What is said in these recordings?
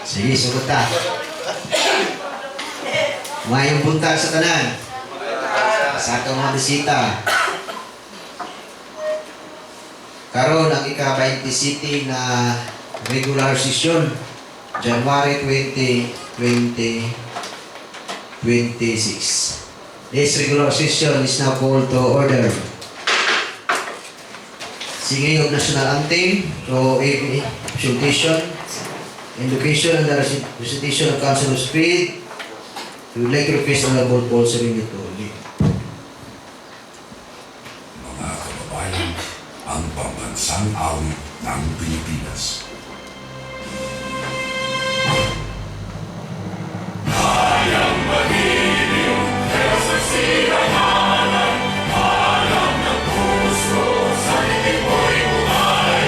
Sige, sugot ta. Mayong buntag sa tanan. Sa atong mga bisita. Karon ang ika-20 City na regular session, January 20, 2026. This regular session is now called to order. Singing of National Anthem, to presentation, invocation and the recitation of Council of Spirit. We would like to request Honorable Paul Sereno to lead. Mga kababayan, ang pambansang awit ng Pilipinas. Hayang magiliw, sa sirananan, alam ng puso, sa hindi mo'y buhay.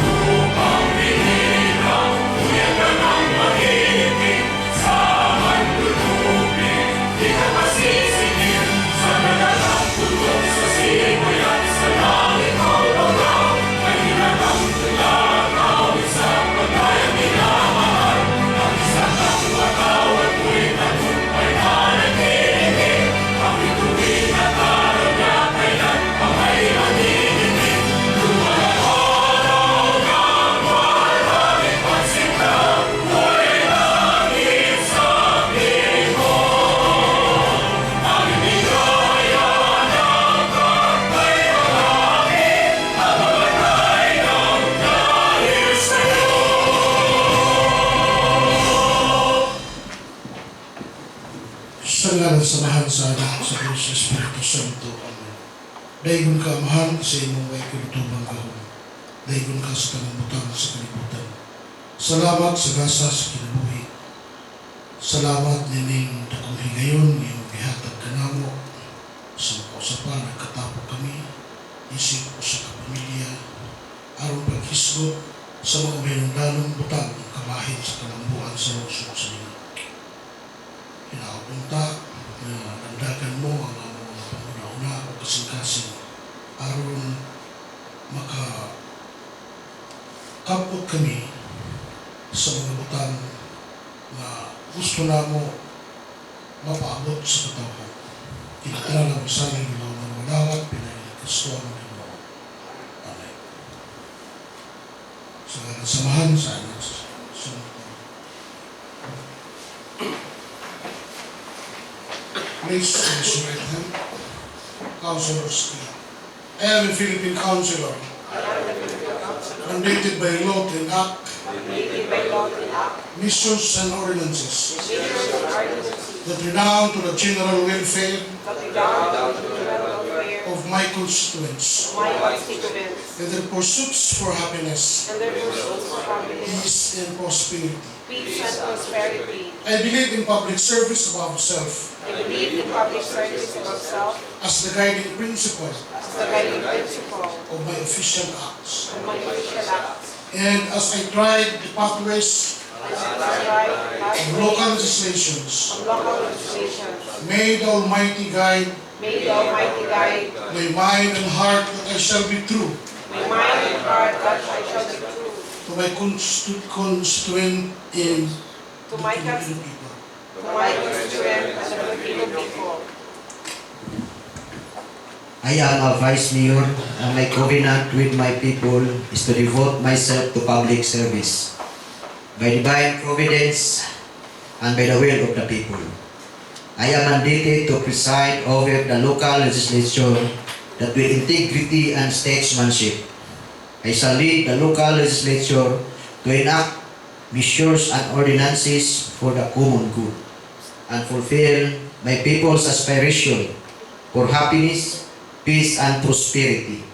Lupang bihirang, uyagan ang mahigit, sa manlulupin, di ka masisingil, sa nagalang tulog sa simoy at sa langit ang banggang, ay hinanang tularaw, sa pagkayang minamahal, ang isang nakatawad mo'y tagumpay na naghihinig, ang ituwin na taraw niya kailan pa may nanginginig. Lumalang araw ng maraming pansinta, mo'y langit sa timog. Ang bigaya ng kantay malapit, ang mamatay ng dahil sa'yo. Sa ngalan sa mahal sa anak sa Diyos sa Espiritu Santo. Amen. Daigon ka, mahal sa imong way kulitubang kahon. Daigon ka sa tanang butang sa kalibutan. Salamat sa gasa sa kinabuhi. Salamat nining dakong higayon ngayong gihatag kanamo. Sa makausapa, nagkatapo kami. Isip ko sa kapamilya. Aron paghisgot sa mga mayroong butang ang kabahin sa kalambuan sa lungsod sa inyo. Pinakapunta na nandagan mo ang mga panguna-una o kasing-kasing aron makakapot kami sa mga butang na gusto na mo mapaabot sa katawhan. Kinatala mo sa amin ng mga malawat, pinagkasuan mo. Amen. Sa samahan sa anak sa Please raise your right hand. Councilors. I am a Philippine councilor, mandated by law to enact missions and ordinances that redound to the general welfare of my constituents and their pursuits for happiness, peace, and prosperity. I believe in public service above self as the guiding principle of my official acts. And as I tried the pathways of local legislations, may the Almighty guide my mind and heart that I shall be true to my constituent in To my Filipino people. constituent and the Filipino people. I am a Vice Mayor and my covenant with my people is to devote myself to public service by divine providence and by the will of the people. I am mandated to preside over the local legislature that with integrity and statesmanship. I shall lead the local legislature to enact measures and ordinances for the common good and fulfill my people's aspiration for happiness, peace, and prosperity.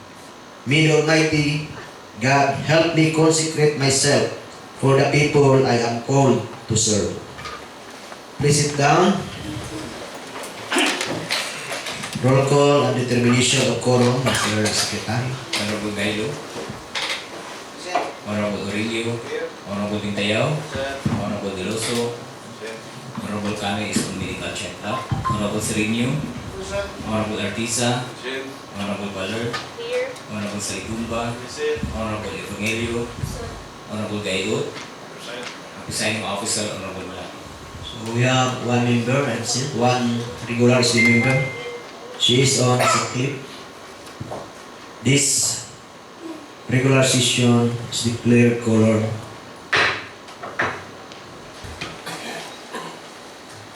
May the Almighty God help me consecrate myself for the people I am called to serve. Please sit down. Roll call and determination of quorum, Mr. Secretary. Honorable Gailo, Honorable Aurelio, Honorable Tintayaw, Honorable Deloso, Honorable Kame is on medical check-up, Honorable Sereno, Honorable Artisa, Honorable Baler, Here. Honorable Saligumba, Honorable Evangelio, Honorable Gayot, Presiding Officer, Honorable Malak. So we have one member absent, one regular city member. She is on sick leave. This regular session is declared colored.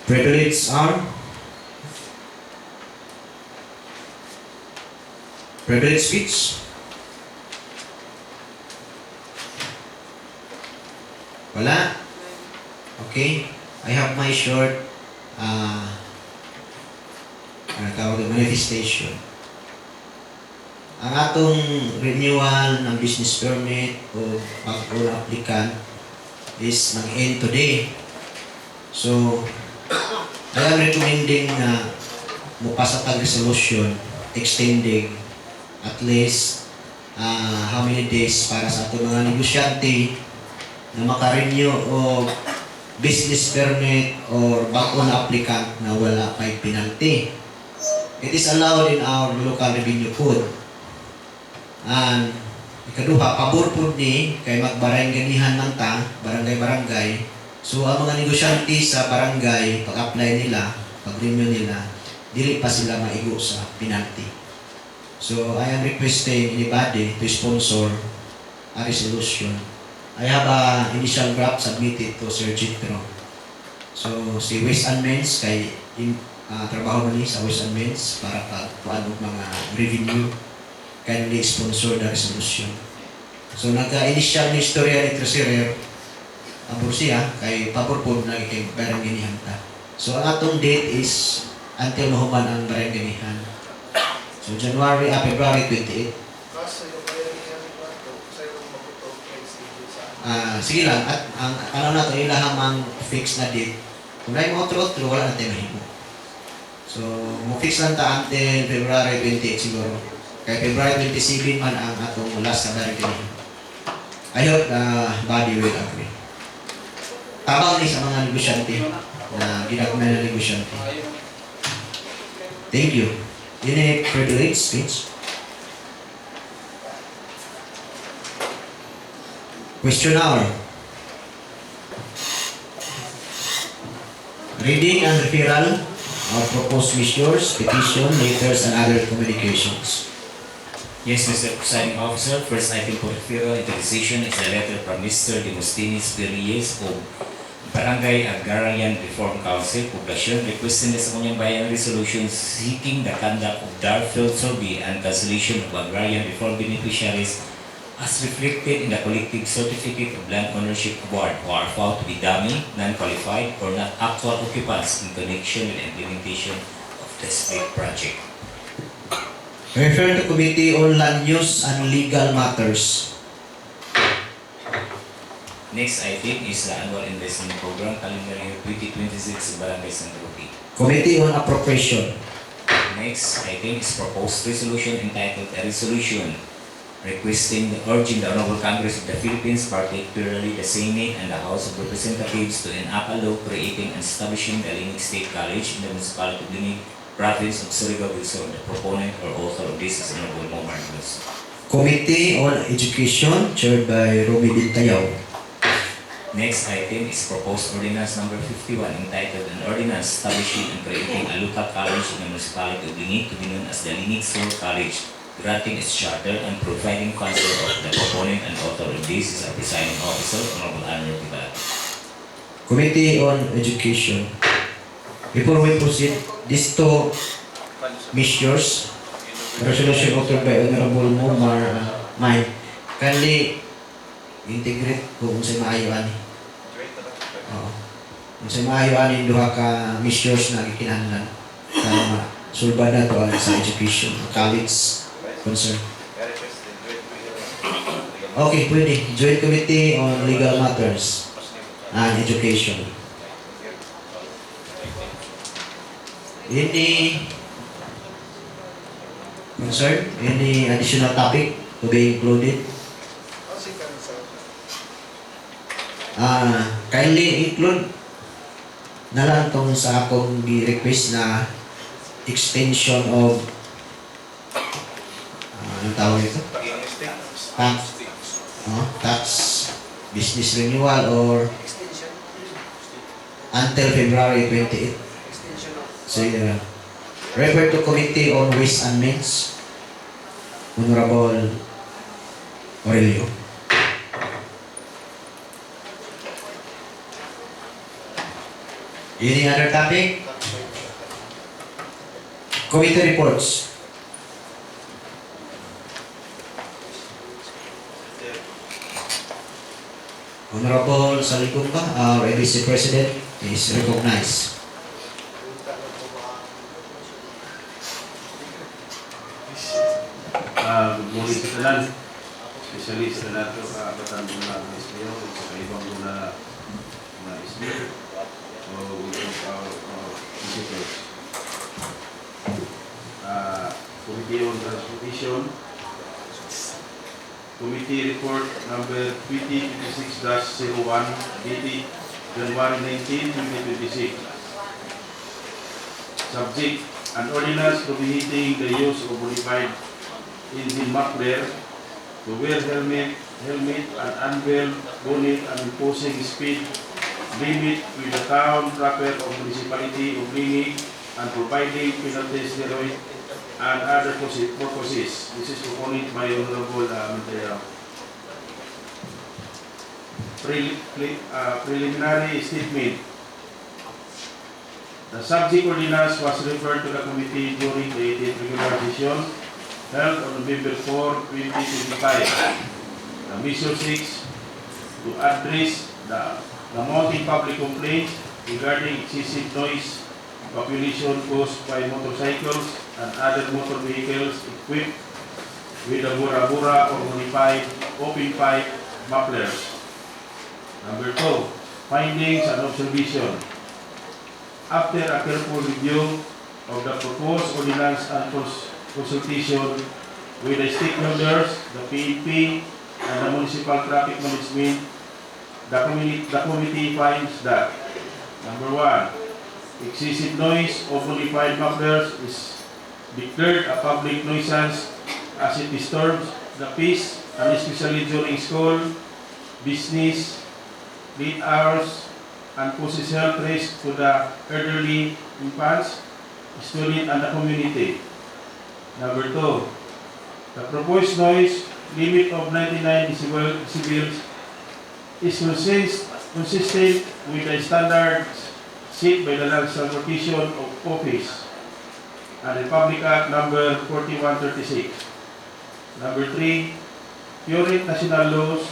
Privilege are privilege speech. Wala? Okay. I have my short tawag na manifestation. Ang atong renewal ng business permit o pag-all applicant is nag-end today. So, I am recommending na mupasa tag resolution extending at least how many days para sa atong mga negosyante na maka-renew o business permit or back-on applicant na wala pa'y penalty. It is allowed in our local revenue code. And ikaduha, pabor po ni kay magbarangganihan man ta, barangay-barangay. So ang mga negosyante sa barangay, pag-apply nila, pag-renew nila, dili pa sila maigo sa penalty. So I am requesting anybody to sponsor a resolution. I have a initial draft submitted to Sir Jitro. So si Ways and Means kay trabaho na ni sa Ways and Means para pagpuan og mga revenue kindly sponsor the resolution. So nagka-initial ni istorya ni Treasurer abor siya kay pabor po na kay barangganihan ta. So ang atong date is until mahuman ang barangganihan. So February 28. Sige lang, at ang ano na ito, ilahamang fix na date. Kung na yung otro-otro, wala natin mahimo. So, mo-fix lang ta until February 28 siguro. Kaya February 27 man ang atong last na barangay. I hope the body will agree. Tabang ni sa mga negosyante na ginagawa na negosyante. Thank you. Any privilege speech? Question hour. Reading and referral of proposed measures, petition, letters, and other communications. Yes, Mr. Presiding Officer, first item for referral into decision is a letter from Mr. Demosthenes Perez of Barangay Agrarian Reform Council, Poblacion, requesting the Samanyang Bayan resolution seeking the conduct of Darfield survey and cancellation of agrarian reform beneficiaries as reflected in the collective certificate of land ownership award who are found to be dummy, non-qualified, or not actual occupants in connection with the implementation of the split project. Refer to Committee on Land Use and Legal Matters. Next item is the annual investment program calendar year 2026 in Barangay San Roque. Committee on Appropriation. Next item is proposed resolution entitled a resolution requesting urging the Honorable Congress of the Philippines, particularly the Senate and the House of Representatives, to enact a law creating and establishing the Linig State College in the municipality of Linig, province of Surigao del Sur. The proponent or author of this is Honorable Momar Cruz. Committee on Education, chaired by Romy Bintayaw. Next item is proposed ordinance number 51 entitled an ordinance establishing and creating a local college in the municipality of Linig to be known as the Linig Sur College, granting its charter and providing funds thereof. The proponent and author of this is our presiding officer, Honorable Anwar Tibalat. Committee on Education. Before we proceed, these two measures, resolution authored by Honorable Momar kindly integrate kung sa maayo ani. Kung sa maayo ani duha ka measures na gikinahanglan para sulbad na to sa education, college concern. Okay, pwede. Joint Committee on Legal Matters and Education. Any concern? Any additional topic to be included? Kindly include na lang tong sa akong request na extension of anong tawag ito? Tax business renewal or until February 28. So, refer to Committee on Ways and Means, Honorable Aurelio. Any other topic? Committee reports. Honorable Saligumba, our ABC President, is recognized. Good morning sa tanan, especially sa nato kaabatan mo na ang SBO at sa ibang muna na SBO o our visitors. Committee on Transportation, Committee Report number 2026-01 dated January 19, 2026. Subject: an ordinance prohibiting the use of modified engine muffler to wear helmet and unveil bonnet and imposing speed limit with the town proper of municipality of Lingig and providing penalties thereof and other purposes. This is proponent by Honorable Montero. Preliminary statement. The subject ordinance was referred to the committee during the 18th regular session held on November 4, 2025. The Measure 6 to address the mounting public complaints regarding excessive noise population caused by motorcycles and other motor vehicles equipped with the Bura-Bura or modified open pipe mufflers. Number 2, findings and observation. After a careful review of the proposed ordinance and consultation with the stakeholders, the PEP, and the municipal traffic management, the committee finds that number 1, excessive noise of modified mufflers is declared a public nuisance as it disturbs the peace and especially during school, business, late hours, and poses health risk to the elderly, infants, students, and the community. Number 2, the proposed noise limit of 99 decibels is consistent with the standards set by the Land Transportation Office and Republic Act number 4136. Number 3, current national laws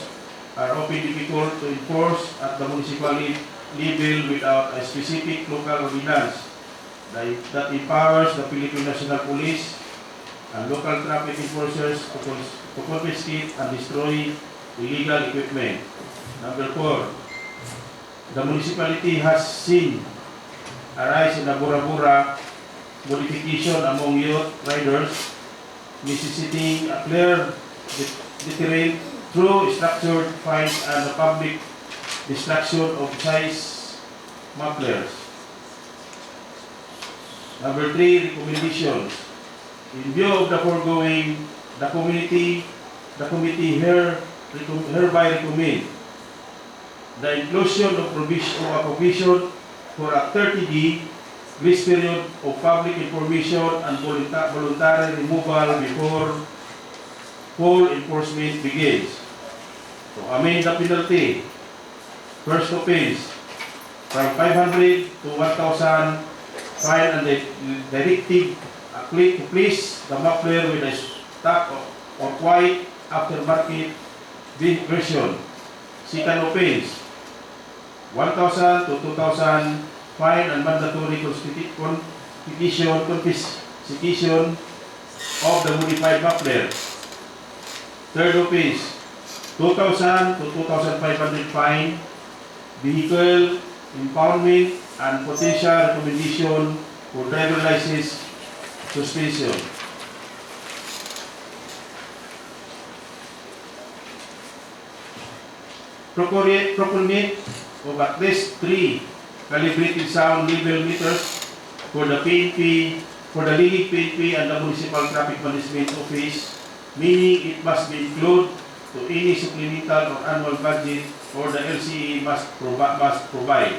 are often difficult to enforce at the municipal level without a specific local ordinance that empowers the Philippine National Police and local traffic enforcers to confiscate and destroy illegal equipment. Number 4, the municipality has seen a rise in the Bura-Bura modification among youth riders, necessitating a clear deterrent through structured fines and the public destruction of size mufflers. Number 3, recommendations. In view of the foregoing, the committee hereby recommend the inclusion of a provision for a 30-day grace period of public information and voluntary removal before full enforcement begins. To amend the penalty, first offense, from 500 to 1,000 fine and directive to place the muffler with a stock of white aftermarket version. Second offense, 1,000 to 2,000 fine and mandatory confiscation of the modified muffler. Third offense, 2,000 to 2,500 fine, vehicle impoundment, and potential recommendation for driver license suspension. Procurement of at least 3 calibrated sound level meters for the PNP, for the Lingig PNP and the Municipal Traffic Management Office, meaning it must be included to any supplemental or annual budget or the LCE must provide.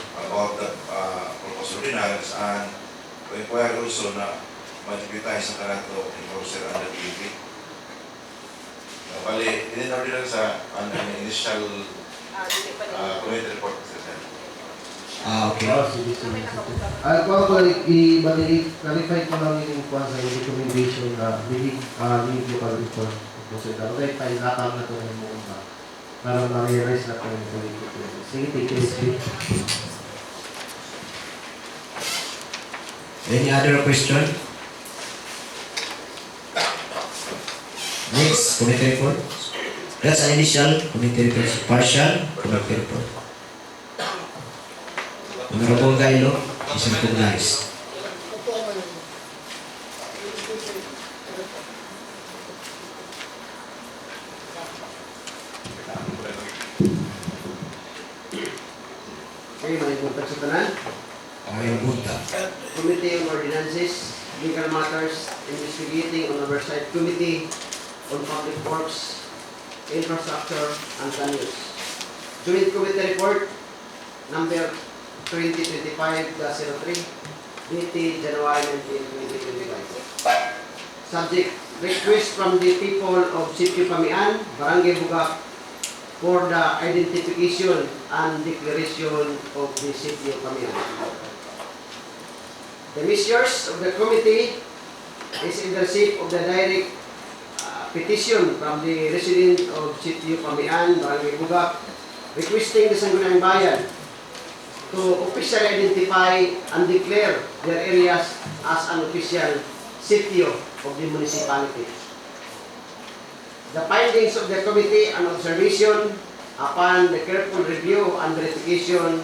about the proposed ordinance and to inquire also na ma-deputize sa kanato enforcer under PNP. Bali, hindi na ordinance sa initial Dili pa din. committee report. Okay. Sige. Kung ako i-clarify ko lang yung kwan sa yung recommendation na bigig lead local report. Kasi dapat tayo lakang na ito ng mga ba para ma-realize na ito yung political. Sige, take it. Any other question? Next, committee report. That's an initial committee report. Partial committee report. Honorable Gailo is recognized. Okay, may buntag sa tanan. Ay, bunta. Committee on Ordinances, Legal Matters, Investigating on Oversight Committee on Public Works, Infrastructure, and Planners. Joint Committee Report, number 2025-03, dated January 19, 2025. Subject, request from the people of Sitio Pamian, Barangay Bugak, for the identification and declaration of the Sitio Pamian. The measures of the committee is in the receipt of the direct petition from the resident of Sitio Pamian, Barangay Bugak, requesting the Sangguniang Bayan to officially identify and declare their areas as an official sitio of the municipality. The findings of the committee and observation upon the careful review and verification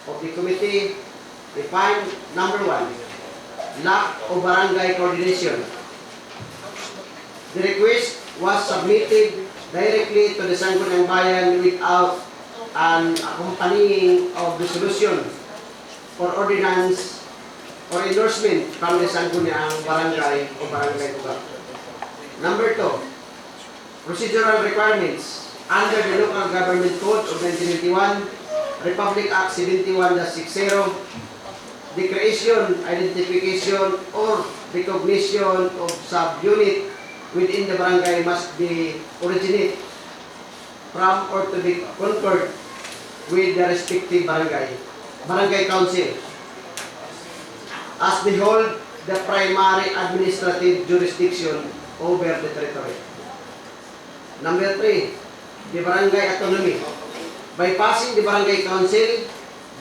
of the committee, we find number 1, lack of barangay coordination. The request was submitted directly to the Sangguniang Bayan without an accompanying of resolution or ordinance or endorsement from the Sangguniang Barangay o Barangay Bugak. Number 2, procedural requirements under the Local Government Code of 1991, Republic Act 71-60, the creation, identification, or recognition of sub-unit within the barangay must be originate from or to be conferred with the respective barangay council, as they hold the primary administrative jurisdiction over the territory. Number 3, the barangay autonomy. Bypassing the barangay council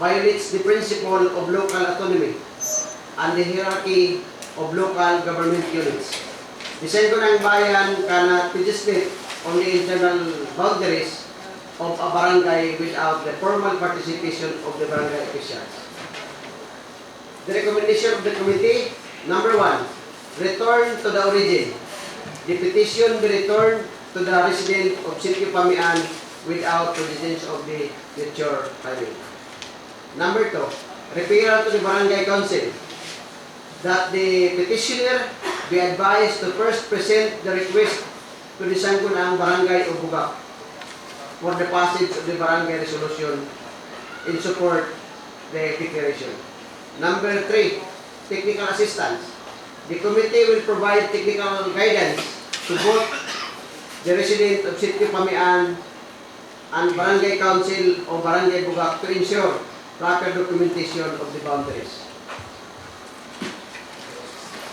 violates the principle of local autonomy and the hierarchy of local government units. The Sangguniang Bayan cannot legislate on the internal boundaries of a barangay without the formal participation of the barangay officials. The recommendation of the committee, number 1, return to the origin. The petition be returned to the resident of Sitio Pamian without residence of the future highway. Number 2, referral to the barangay council that the petitioner be advised to first present the request to the Sangguniang Barangay o Bugak for the passage of the barangay resolution in support the declaration. Number 3, technical assistance. The committee will provide technical guidance to both the resident of Sitio Pamian and Barangay Council o Barangay Bugak to ensure proper documentation of the boundaries.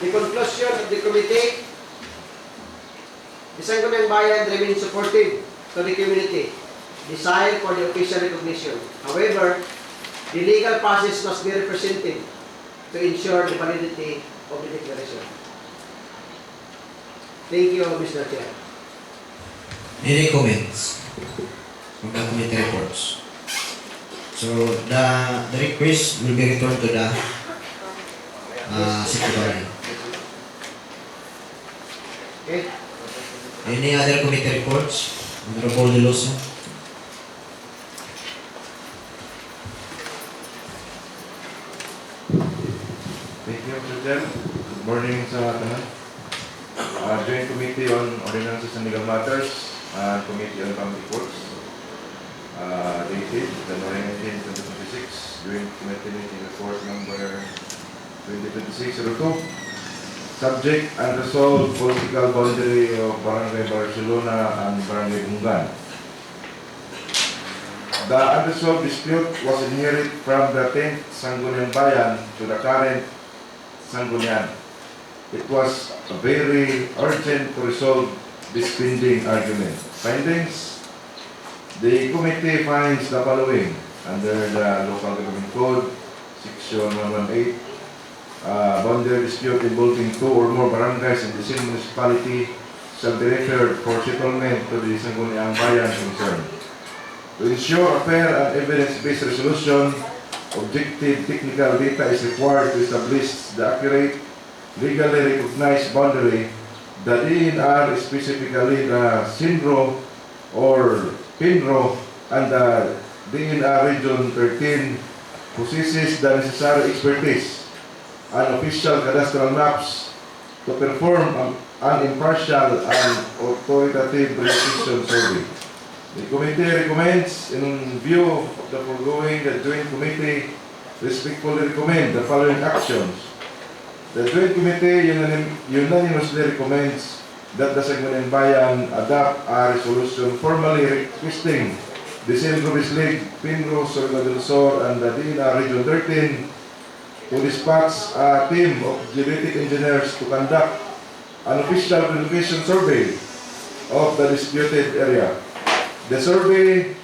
The conclusion of the committee, the Sangguniang Bayan remains supportive to the community desire for the official recognition. However, the legal process must be represented to ensure the validity of the declaration. Thank you, Mr. Chair. Any comments from the committee reports? So the request will be returned to the Secretary. Okay. Any other committee reports? Honorable Deloso. Thank you, Mr. Chair. Good morning sa tanan. Joint Committee on Ordinances and Legal Matters and Committee on Public Works. Dated January 19, 2026. Joint Committee meeting report number 2026-02. Subject unresolved political boundary of Barangay Barcelona and Barangay Bungan. The unresolved dispute was inherited from the 10th Sangguniang Bayan to the current Sanggunian. It was very urgent to resolve this pending argument. Findings: the committee finds the following under the Local Government Code, Section 118, boundary dispute involving 2 or more barangays in the same municipality shall be referred for settlement to the Sangguniang Bayan concerned. To ensure a fair and evidence-based resolution, objective technical data is required to establish the accurate, legally recognized boundary. The DNR, specifically the SINRO or PINRO and the DNR Region 13, possesses the necessary expertise and official cadastral maps to perform an impartial and authoritative precision survey. The committee recommends, in view of the foregoing, the Joint Committee respectfully recommend the following actions. The Joint Committee unanimously recommends that the Sangguniang Bayan adopt a resolution formally requesting the Centro League, PINRO, Surigao del Sur, and the DNR Region 13 to dispatch a team of geodetic engineers to conduct an official relocation survey of the disputed area. The survey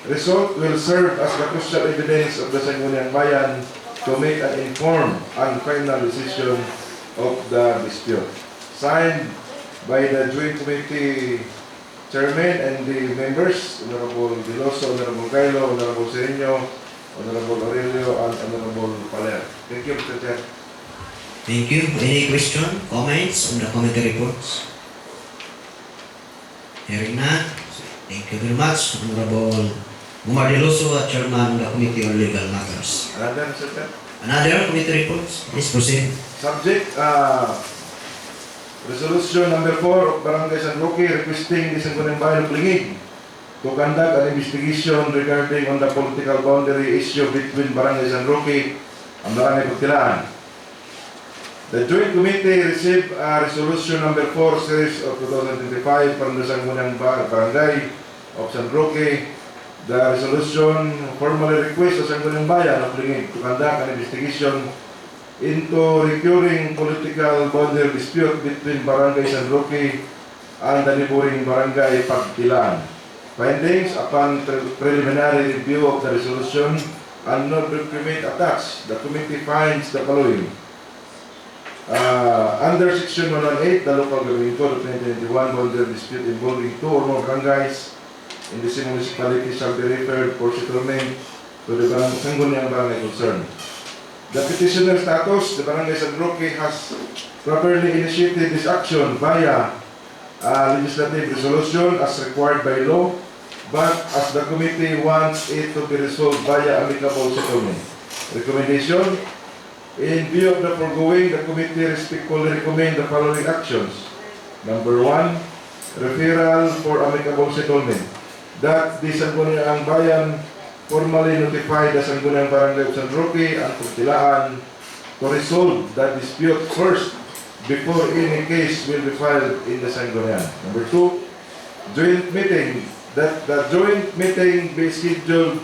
result will serve as the crucial evidence of the Sangguniang Bayan to make an informed and final decision of the dispute. Signed by the Joint Committee Chairman and the members, Honorable Veloso, Honorable Gailo, Honorable Sereno, Honorable Aurelio, and Honorable Paler. Thank you, Mr. Chair. Thank you. Any question, comments on the committee reports? Hearing none. Thank you very much, Honorable Umar Deloso, Chairman of the Committee on Legal Matters. Another, Mr. Chair. Another committee reports? Please proceed. Subject, Resolution number 4 of Barangay San Roque requesting the Sangguniang Bayan of Lingig to conduct an investigation regarding on the political boundary issue between Barangay San Roque and Barangay Pagtilaan. The Joint Committee received Resolution number 4 series of 2025 from the Sangguniang Barangay of San Roque. The resolution formally requests the Sangguniang Bayan of Lingig to conduct an investigation into recurring political boundary dispute between Barangay San Roque and the neighboring Barangay Pagtilaan. Findings upon preliminary review of the resolution and no document attached, the committee finds the following. Under Section 118, the Local Government Code of 1991, boundary dispute involving two or more barangays in the same municipality shall be referred for settlement to the Sangguniang Barangay concerned. The petitioner status, the Barangay San Roque has properly initiated this action via legislative resolution as required by law, but as the committee wants it to be resolved via amicable settlement. Recommendation: in view of the foregoing, the committee respectfully recommend the following actions. Number 1, referral for amicable settlement. That the Sangguniang Bayan formally notify the Sangguniang Barangay of San Roque and Pagtilaan to resolve the dispute first before any case will be filed in the Sangguniang. Number 2, joint meeting. That the joint meeting be scheduled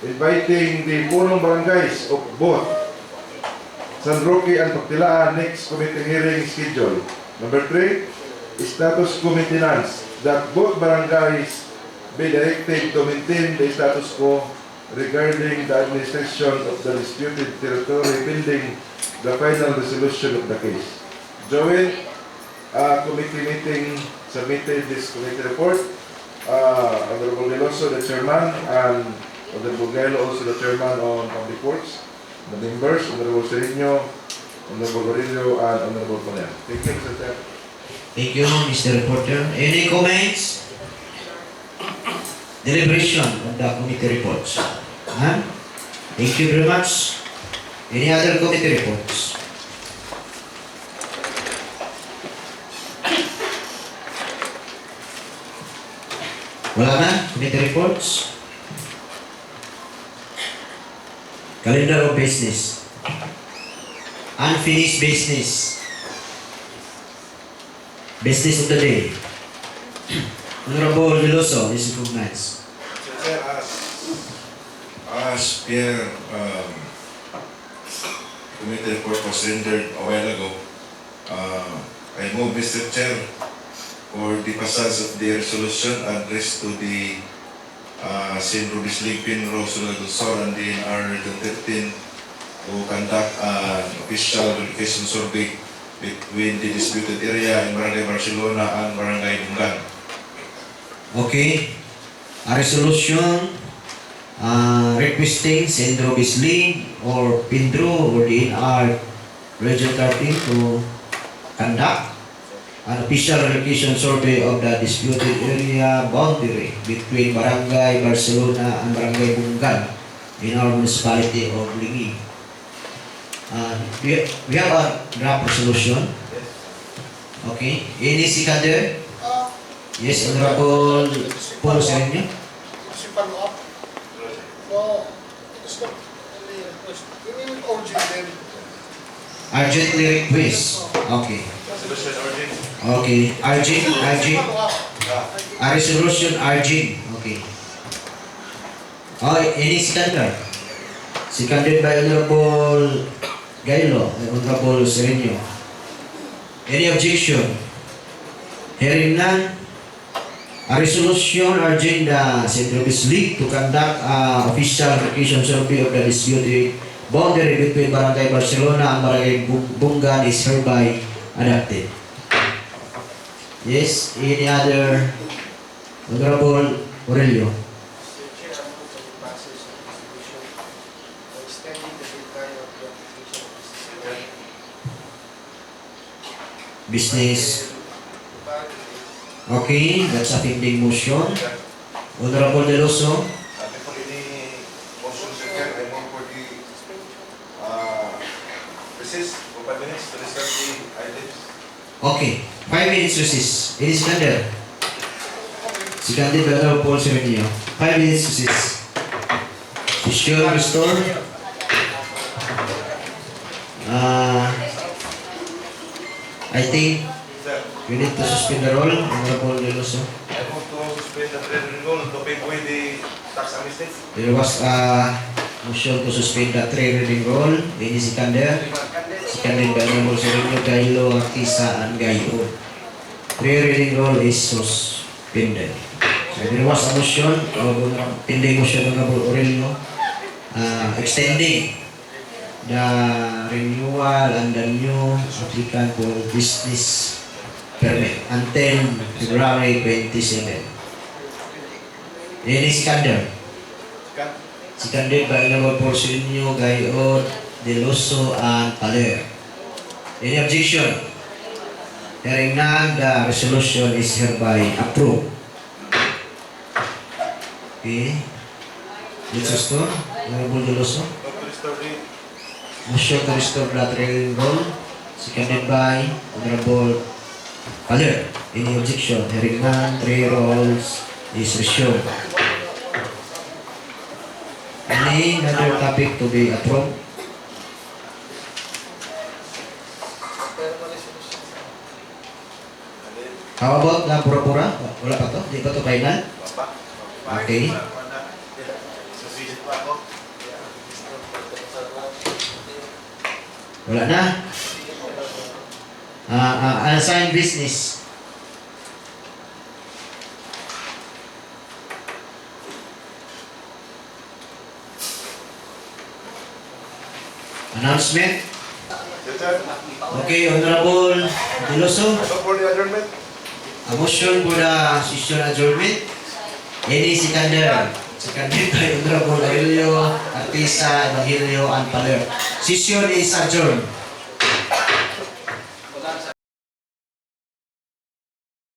inviting the punong barangays of both San Roque and Pagtilaan. Next committee hearing schedule. Number 3, status quo maintenance. That both barangays be directed to maintain the status quo regarding the administration of the disputed territory pending the final resolution of the case. Joint committee meeting submitted this committee report. Honorable Veloso, the chairman, and Honorable Gailo, also the chairman on Public Works. The members, Honorable Sereno, Honorable Aurelio, and Honorable Paler. Thank you, Mr. Chair. Thank you, Mr. Reporter. Any comments? Deliberation of the committee reports. Huh? Thank you very much. Any other committee reports? Wala na? Committee reports? Calendar of business. Unfinished business. Business of the day. Honorable Veloso is recognized. As Pierre committee report was rendered a while ago, I move, Mr. Chair, for the passage of the resolution addressed to the St. Rubis League Pinro, Sulod del Sur, and the NR 13 to conduct an official verification survey between the disputed area in Barangay Barcelona and Barangay Bungan. Okay. A resolution requesting St. Rubis League or Pindro or DNR Region 13 to conduct an official verification survey of the disputed area boundary between Barangay Barcelona and Barangay Bungan in our municipality of Lingig. We have a draft resolution. Okay. Any seconder? Yes, Honorable Paul Sereno. follow-up. So, it's not only request. We will urgent them. Urgently request. Okay. Okay. Urgent. A resolution urgent. Okay. Oh, any seconder? Seconded by Honorable Gailo and Honorable Sereno. Any objection? Hearing none, A resolution urging the St. Louis League to conduct official vacation survey of the disputed boundary between Barangay Barcelona and Barangay Bungan is hereby adopted. Yes, any other? Honorable Aurelio. Business. Okay, that's a pending motion. Honorable De Loso. Before any motion, Sir Chair, I move for the recess for 5 minutes to discuss the items. Okay, 5 minutes recess. It is Sikander. Sikander by Honorable Paul Sergio. 5 minutes recess. Session restore. I think we need to suspend the roll. Honorable De Loso. I move to suspend the trade rule to pay away the tax amnesty. There was a motion to suspend the three reading roll. Ini Sikander. Sikander by Honorable Sergio, Gailo, Artisa, and Gayo. Three reading roll is suspended. So there was a motion, pending motion of Honorable Aurelio, extending the renewal and the new applicant for business permit until February 27. Ini Sikander. Seconded by Honorable Porcinio, Gayo, De Loso, and Paler. Any objection? Hearing none, the resolution is hereby approved. Okay. Let's restore. Honorable De Loso. Motion to restore the trailing roll. Seconded by Honorable Paler. Any objection? Hearing none, 3 rolls is resumed. Any other topic to be approved? How about the pura-pura? Wala pa to? Di pa to final? Okay. Wala na. Unassigned business. Announcement. Okay, Honorable De Loso. For the adjournment. A motion for the session adjournment. Any Sikander. Seconded by Honorable Aurelio, Artisa, Evangelio, and Paler. Session is adjourned.